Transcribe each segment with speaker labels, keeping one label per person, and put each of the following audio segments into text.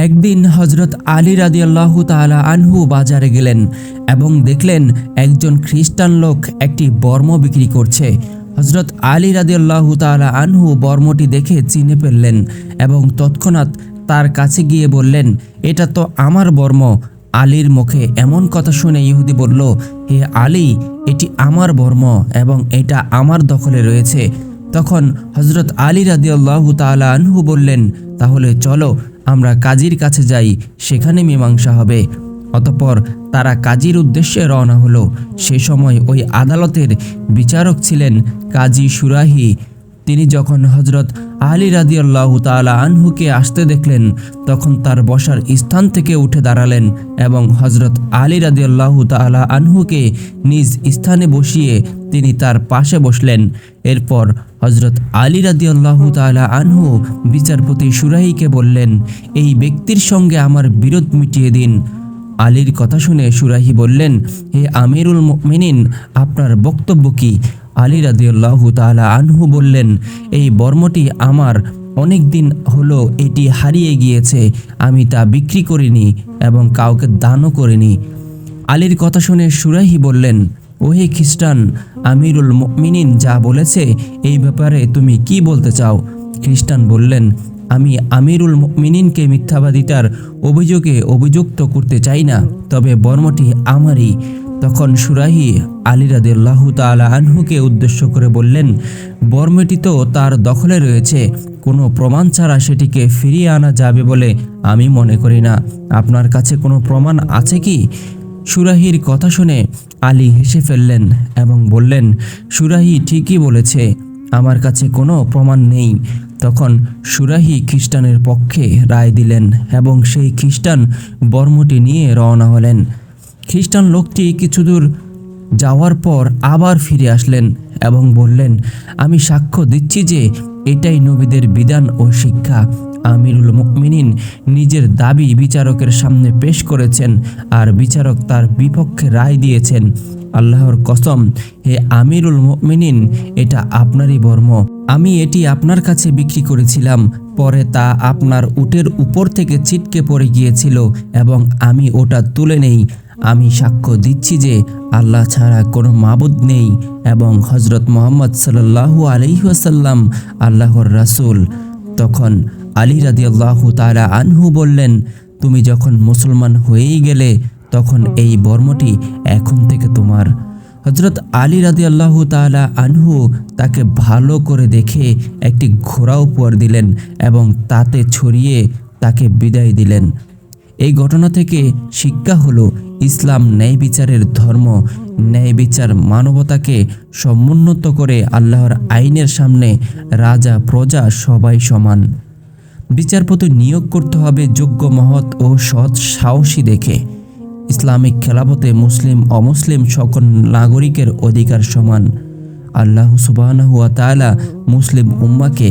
Speaker 1: একদিন হজরত আলী রাদিয়াল্লাহু তাআলা আনহু বাজারে গেলেন এবং দেখলেন একজন খ্রিস্টান লোক একটি বর্ম বিক্রি করছে। হজরত আলী রাদিয়াল্লাহু তাআলা আনহু বর্মটি দেখে চিনে ফেললেন এবং তৎক্ষণাৎ তার কাছে গিয়ে বললেন, এটা তো আমার বর্ম। আলীর মুখে এমন কথা শুনে ইহুদি বলল, হে আলী, এটি আমার বর্ম এবং এটা আমার দখলে রয়েছে। তখন হজরত আলী রাদিয়াল্লাহু তাআলা আনহু বললেন, তাহলে চলো আমরা কাজীর কাছে যাই, সেখানে মীমাংসা হবে। অতঃপর তারা কাজীর উদ্দেশ্যে রওনা হলো। সে সময় ওই আদালতের বিচারক ছিলেন কাজী সুরাহি। তিনি যখন হজরত আলী রাদিয়াল্লাহু তাআলা আনহুকে আসতে দেখলেন, তখন তার বসার স্থান থেকে উঠে দাঁড়ালেন এবং হজরত আলী রাদিয়াল্লাহু তাআলা আনহুকে নিজ স্থানে বসিয়ে তিনি তার পাশে বসলেন। এরপর হজরত আলী রাদিয়াল্লাহু তাআলা আনহু বিচারপতি সুরাহিকে বললেন, এই ব্যক্তির সঙ্গে আমার বিরোধ মিটিয়ে দিন। আলীর কথা শুনে সুরাহি বললেন, হে আমিরুল মুমিনিন, আপনার বক্তব্য কি? আলী রাদিয়াল্লাহু তাআলা আনহু বললেন, এই বর্মটি আমার, অনেক দিন হলো এটি হারিয়ে গিয়েছে। আমি তা বিক্রি করিনি এবং কাউকে দানও করিনি। আলীর কথা শুনে সুরাহি বললেন, ওহে খ্রিস্টান, আমিরুল মুমিনিন যা বলেছে এই ব্যাপারে তুমি কি বলতে চাও? খ্রিস্টান বললেন, আমি আমিরুল মুমিনিনকে মিথ্যাবাদিতার অভিযোগে অভিযুক্ত করতে চাই না, তবে বর্মটি আমারই। তখন সুরাহি আলী রাদিয়াল্লাহু তাআলা আনহুকে উদ্দেশ্য করে বললেন, বর্মটি তো তার দখলে রয়েছে, কোনো প্রমাণ ছাড়া সেটিকে ফিরিয়ে আনা যাবে বলে আমি মনে করি না। আপনার কাছে কোনো প্রমাণ আছে কি? সুরাহির কথা শুনে আলী হেসে ফেললেন এবং বললেন, সুরাহি ঠিকই বলেছে, আমার কাছে কোনো প্রমাণ নেই। তখন সুরাহি খ্রিস্টানের পক্ষে রায় দিলেন এবং সেই খ্রিস্টান বর্মটি নিয়ে রওনা হলেন। খ্রিস্টান লোকটি কিছুদূর যাওয়ার পর আবার ফিরে আসলেন এবং বললেন, আমি সাক্ষ্য দিচ্ছি যে এটাই নবীদের বিধান ও শিক্ষা। আমিরুল মুমিনিন নিজের দাবি বিচারকের সামনে পেশ করেছেন আর বিচারক তার বিপক্ষে রায় দিয়েছেন। আল্লাহর কসম, হে আমিরুল মুমিনিন, এটা আপনারই বর্ম। আমি এটি আপনার কাছে বিক্রি করেছিলাম, পরে তা আপনার উটের উপর থেকে ছিটকে পড়ে গিয়েছিল এবং আমি ওটা তুলে নেই। আমি সাক্ষ্য দিচ্ছি যে আল্লাহ ছাড়া কোনো মাবুদ নেই এবং হজরত মুহাম্মদ সাল্লাল্লাহু আলাইহি ওয়াসাল্লাম আল্লাহর রাসূল। তখন আলী রাদিয়াল্লাহু তাআলা আনহু বললেন, তুমি যখন মুসলমান হয়েই গেলে তখন এই বর্মটি এখন থেকে তোমার। হজরত আলী রাদিয়াল্লাহু তাআলা আনহু তাকে ভালো করে দেখে একটি ঘোড়া উপহার দিলেন এবং তাতে ছড়িয়ে তাকে বিদায় দিলেন। এই ঘটনা থেকে শিক্ষা হলো, ইসলাম ন্যায় বিচারের ধর্ম। ন্যায় বিচার মানবতাকে সমুন্নত করে আল্লাহর আইনের সামনে রাজা প্রজা সবাই সমান। বিচারপতি নিয়োগ করতে হবে যোগ্য, মহৎ ও সৎ সাহসী দেখে। ইসলামিক খেলাফতে মুসলিম অমুসলিম সকল নাগরিকের অধিকার সমান। আল্লাহ সুবহানাহু ওয়া তাআলা মুসলিম উম্মাকে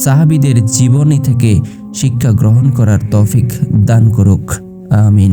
Speaker 1: সাহাবীদের জীবনী থেকে শিক্ষা গ্রহণ করার তৌফিক দান করুক। আমিন।